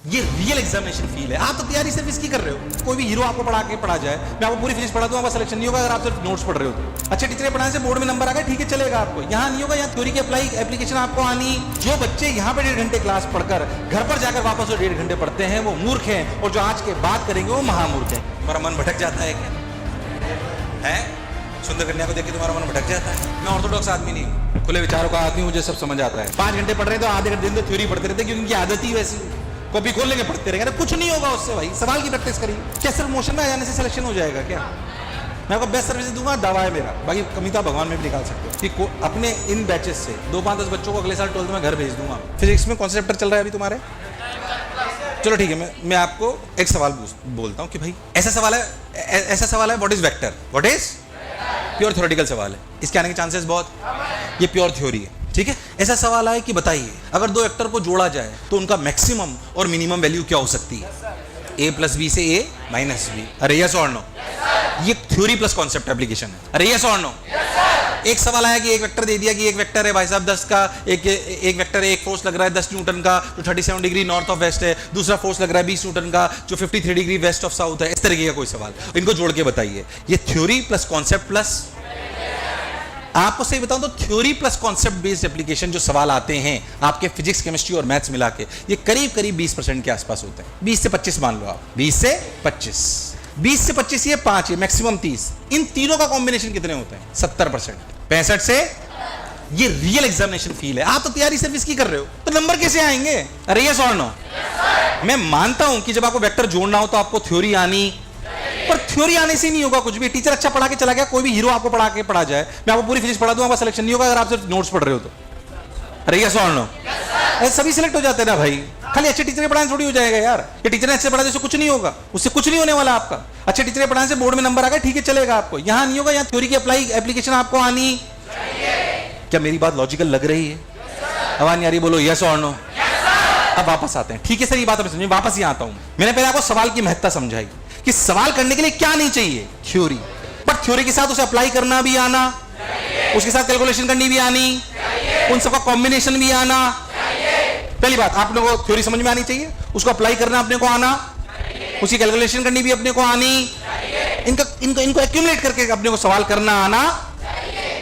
ये real examination feel है। आप तो तैयारी सिर्फ इसकी कर रहे हो। कोई भी हीरो आपको पढ़ा जाए, मैं आपको पूरी फिजिक्स पढ़ा दूं, आपका सिलेक्शन नहीं होगा अगर आप सिर्फ नोट्स पढ़ रहे हो तो। अच्छे टीचर पढ़ाने से बोर्ड में नंबर आ गए, ठीक है, चलेगा आपको। यहाँ नहीं होगा, यहाँ थ्योरी की एप्लीकेशन आपको आनी। जो बच्चे यहाँ पे 1.5 घंटे क्लास पढ़कर घर पर जाकर वापस 1.5 घंटे पढ़ते हैं वो मूर्ख हैं, और जो आज के बात करेंगे वो महामूर्ख हैं। तुम्हारा मन भटक जाता है क्या? है सुंदर कन्या को देख के तुम्हारा मन भटक जाता है? मैं ऑर्थोडॉक्स आदमी नहीं हूँ, खुले विचारों का आदमी, मुझे सब समझ आता है। 5 घंटे पढ़ रहे तो आधे घंटे दिन थ्योरी पढ़ते रहते, क्योंकि उनकी आदत ही वैसी। कॉपी खोल लेंगे, पढ़ते रहेंगे, कुछ नहीं होगा उससे भाई। सवाल की प्रैक्टिस करिए। क्या सिर्फ मोशन में आ जाने से सिलेक्शन हो जाएगा क्या? मैं आपको बेस्ट सर्विस दूंगा, दावा है मेरा। बाकी कमी तो भगवान में भी निकाल सकते हो कि अपने इन बैचेस से 2, 5, 10 बच्चों को अगले साल 12th में घर भेज दूंगा। फिजिक्स में कौन सा चैप्टर चल रहा है अभी तुम्हारे? चलो ठीक है, मैं आपको एक सवाल बोलता हूँ कि भाई ऐसा सवाल है what is vector? What is? Pure theoretical सवाल है, इसके आने के चांसेस बहुत, ये प्योर थ्योरी है, ठीक है। ऐसा सवाल है कि बताइए अगर 2 वेक्टर को जोड़ा जाए तो उनका मैक्सिमम और मिनिमम वैल्यू क्या हो सकती है? a + b से a - b। अरे यस और नो? ये थ्योरी प्लस कॉन्सेप्ट एप्लीकेशन है। अरे यस और नो? एक सवाल आया कि एक वेक्टर दे दिया कि एक वेक्टर है भाई साहब 10 का, एक वेक्टर है, एक फोर्स लग रहा है 10 न्यूटन का जो 37 डिग्री नॉर्थ ऑफ वेस्ट है, दूसरा फोर्स लग रहा है 20 न्यूटन का जो 53 डिग्री वेस्ट ऑफ साउथ है। इस तरीके का कोई सवाल, इनको जोड़ के बताइए। ये थ्योरी प्लस कॉन्सेप्ट प्लस, आपको सही बताऊं तो theory plus concept based application जो सवाल आते हैं आपके फिजिक्स, केमिस्ट्री और मैथ्स मिला के, ये करीब 20% के आसपास होते हैं। 20 से 25 मान लो आप, 20 से 25, 20 से 25 ये 5 है, मैक्सिमम 30। इन तीनों का कॉम्बिनेशन कितने होते हैं? 70%। 65 से ये रियल एग्जामिनेशन फील है। आप तो तैयारी सिर्फ इसकी कर रहे हो तो नंबर कैसे आएंगे? अरे यस और नो? मैं मानता हूं कि जब आपको वेक्टर जोड़ना हो तो आपको थ्योरी आनी, पर थ्योरी आने से नहीं होगा कुछ भी। टीचर अच्छा पढ़ा के चला गया, कोई भी हीरो आपको पढ़ा जाए, मैं आपको पूरी फिजिक्स पढ़ा दूं, आपका सिलेक्शन नहीं होगा अगर आप सिर्फ नोट्स पढ़ रहे हो तो। अरे यस और नो? सभी सिलेक्ट हो जाते हैं ना भाई। खाली अच्छे टीचर पढ़ाने थोड़ी हो जाएगा यार। ये टीचर ने अच्छे पढ़ा तो कुछ नहीं होगा, उससे कुछ नहीं होने वाला आपका। अच्छे टीचर पढ़ाने से बोर्ड में नंबर आ गए, ठीक है, चलेगा आपको। यहाँ नहीं होगा, यहाँ थ्योरी की एप्लीकेशन आपको आनी। क्या मेरी बात लॉजिकल लग रही है? आवाज नहीं आ रही, बोलो यस और नो। अब वापस आते हैं, ठीक है सर, ये बात अब समझिए, वापस यहाँ आता हूं। मैंने पहले आपको सवाल की महत्ता समझाई कि सवाल करने के लिए क्या नहीं चाहिए? थ्योरी। बट थ्योरी के साथ उसे अप्लाई करना भी आना, उसके साथ कैलकुलेशन करनी भी आनी, उन सबका कॉम्बिनेशन भी आना। पहली बात, आपने को थ्योरी समझ में आनी चाहिए, उसको अप्लाई करना अपने को आना, उसकी कैलकुलेशन करनी भी अपने को आनी, इनको एक्यूमुलेट करके अपने को सवाल करना आना,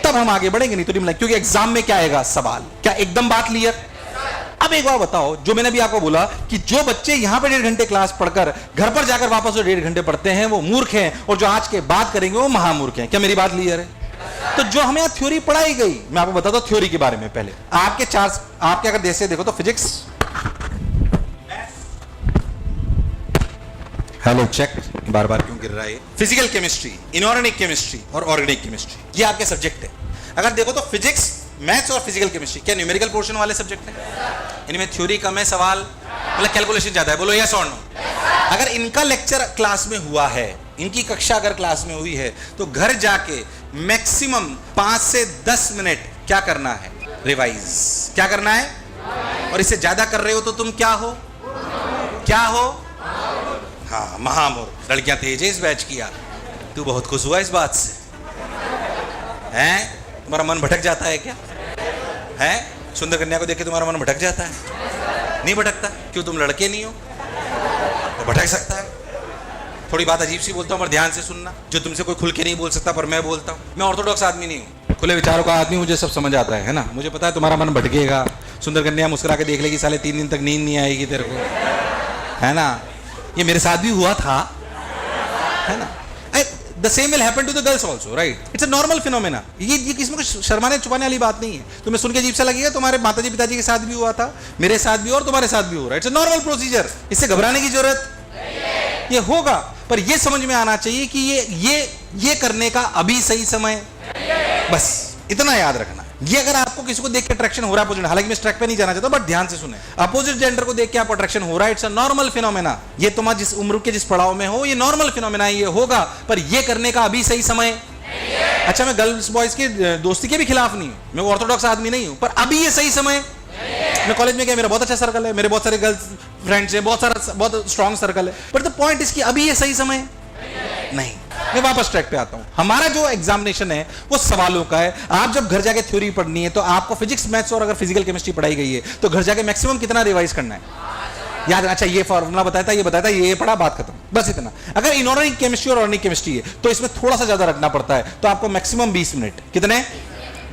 तब हम आगे बढ़ेंगे। नहीं तो नहीं, क्योंकि एग्जाम में क्या आएगा? सवाल। क्या एकदम बात क्लियर? अब एक बार बताओ, जो मैंने भी आपको बोला कि जो बच्चे यहां पे 1.5 घंटे क्लास पढ़कर घर पर जाकर वापस 1.5 घंटे पढ़ते हैं वो मूर्ख हैं, और जो आज के बात करेंगे वो महामूर्ख हैं। क्या मेरी बात क्लियर है? तो जो हमें थ्योरी पढ़ाई गई, मैं आपको बताता हूं थ्योरी के बारे में। पहले आपके अगर देश से देखो तो फिजिक्स, हेलो चेक, बार बार क्यों गिर रहा है? फिजिकल केमिस्ट्री, इनऑर्गेनिक केमिस्ट्री और ऑर्गेनिक केमिस्ट्री, ये आपके सब्जेक्ट है। अगर देखो तो फिजिक्स, मैथ्स और फिजिकल केमिस्ट्री क्या न्यूमेरिकल पोर्शन वाले सब्जेक्ट हैं? इनमें थ्योरी कम है, सवाल मतलब कैलकुलेशन ज्यादा है। बोलो यस और नो? अगर इनका लेक्चर क्लास में हुआ है, इनकी कक्षा अगर क्लास में हुई है, तो घर जाके मैक्सिमम 5 से 10 मिनट क्या करना है? रिवाइज। क्या करना है? और इससे ज्यादा कर रहे हो तो तुम क्या हो? क्या हो? हाँ, महामूर्ख। लड़कियां तेज है इस बैच की यार, तू बहुत खुश हुआ इस बात से हैं? तुम्हारा मन भटक जाता है क्या? है सुंदर कन्या को देख के तुम्हारा मन भटक जाता है? नहीं भटकता? क्यों, तुम लड़के नहीं हो? तो भटक सकता है। थोड़ी बात अजीब सी बोलता हूँ, पर ध्यान से सुनना। जो तुमसे कोई खुल के नहीं बोल सकता पर मैं बोलता हूँ। मैं ऑर्थोडॉक्स आदमी नहीं हूँ, खुले विचारों का आदमी, मुझे सब समझ आता है ना? मुझे पता है तुम्हारा मन भटकेगा। सुंदर कन्या मुस्कुरा के देख लेगी, साले 3 दिन तक नींद नहीं आएगी तेरे को, है ना? ये मेरे साथ भी हुआ था, है ना? The same will happen to the girls also, right? It's a normal phenomena. ये किसी में शर्माने छुपाने वाली बात नहीं है। तुम्हें सुन के अजीब सा लगेगा, तुम्हारे माताजी पिताजी के साथ भी हुआ था, मेरे साथ भी और तुम्हारे साथ भी हो रहा है। इट्स अ नॉर्मल प्रोसीजर, इससे घबराने की जरूरत ये होगा, पर ये समझ में आना चाहिए कि ये करने का अभी सही समय, बस इतना याद रखना। ये अगर आपको किसी को देख के अट्रैक्शन हो रहा है अपोजिट, हालांकि मैं इस ट्रैक पे नहीं जाना चाहता, बट ध्यान से सुने, अपोजिट जेंडर को देख के आपको अट्रैक्शन हो रहा है, इट्स अ नॉर्मल फिनोमेना। ये तुम्हारा जिस उम्र के जिस पड़ाव में हो, ये नॉर्मल फिनोमेना, ये होगा, पर ये करने का अभी सही समय। अच्छा, मैं गर्ल्स बॉयज की दोस्ती के भी खिलाफ नहीं हूं, मैं ऑर्थोडॉक्स आदमी नहीं हूं, पर अभी ये सही समय। मैं कॉलेज में गया, मेरा बहुत अच्छा सर्कल है, मेरे बहुत सारे गर्ल्स फ्रेंड्स हैं, बहुत स्ट्रॉन्ग सर्कल है, बट द पॉइंट इसकी अभी ये सही समय नहीं। मैं वापस ट्रैक पे आता हूं। हमारा जो एग्जामिनेशन है वो सवालों का है। आप जब घर जाके थ्योरी पढ़नी है तो आपको फिजिक्स, मैथ्स और अगर फिजिकल केमिस्ट्री पढ़ाई गई है तो घर जाके मैक्सिमम कितना रिवाइज करना है? याद, अच्छा ये फॉर्मूला बताया था, ये बताया था, ये पढ़ा, बात खत्म, बस इतना। अगर इनऑर्गेनिक केमिस्ट्री और ऑर्गेनिक केमिस्ट्री है तो इसमें थोड़ा सा ज्यादा रखना पड़ता है, तो आपको मैक्सिमम 20 मिनट, कितने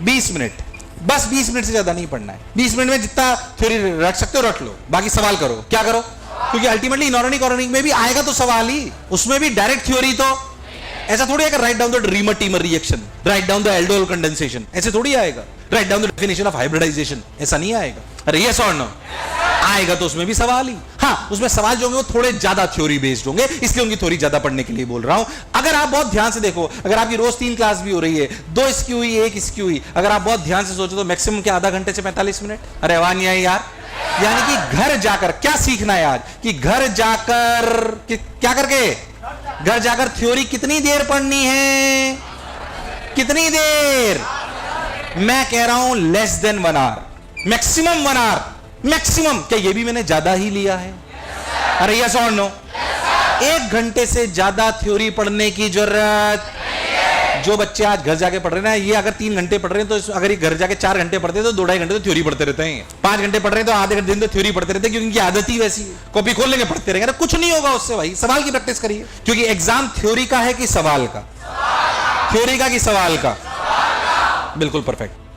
20 मिनट, बस 20 मिनट से ज्यादा नहीं पढ़ना है। 20 मिनट में जितना थ्योरी रख सकते हो रख लो, बाकी सवाल करो, क्या करो, क्योंकि अल्टीमेटली इनऑर्गेनिक ऑर्गेनिक में भी आएगा तो सवाल ही, उसमें भी डायरेक्ट थ्योरी तो ऐसा थोड़ी है कि write down the Reimer Tiemann reaction, write down the aldol condensation, ऐसे थोड़ी आएगा, write down the definition of hybridization, ऐसा नहीं आएगा। अरे यस और नो, आएगा तो उसमें भी सवाल ही। हाँ, उसमें सवाल जो होंगे वो थोड़े ज्यादा थ्योरी बेस्ड होंगे, इसलिए उनकी थ्योरी ज्यादा पढ़ने के लिए बोल रहा हूं। अगर आप बहुत ध्यान से देखो, अगर आपकी रोज 3 क्लास भी हो रही है, 2 इसकी हुई 1 इसकी हुई, अगर आप बहुत ध्यान से सोचो तो मैक्सिमम क्या आधा घंटे से 45 मिनट। अरे आवाज नहीं आई यार। यानी कि घर जाकर क्या सीखना है आज, कि घर जाकर क्या करके, घर जाकर थ्योरी कितनी देर पढ़नी है, कितनी देर, मैं कह रहा हूं less than 1 hour, maximum 1 hour, maximum. क्या ये भी मैंने ज्यादा ही लिया है? अरे यस और नो, 1 घंटे से ज्यादा थ्योरी पढ़ने की जरूरत। जो बच्चे आज घर जाके पढ़ रहे हैं ना, ये अगर 3 घंटे पढ़ रहे हैं तो अगर ये घर जाके 4 घंटे पढ़ते हैं तो 2-2.5 घंटे तो थ्योरी पढ़ते रहते हैं। 5 घंटे पढ़ रहे हैं तो आधे दिन तो थ्योरी पढ़ते रहते हैं, क्योंकि इनकी आदत ही वैसी है, कॉपी खोल लेंगे पढ़ते रहेंगे। कुछ नहीं होगा उससे भाई, सवाल की प्रैक्टिस करिए, क्योंकि एग्जाम थ्योरी का है कि सवाल का, थ्योरी का कि सवाल का, बिल्कुल परफेक्ट।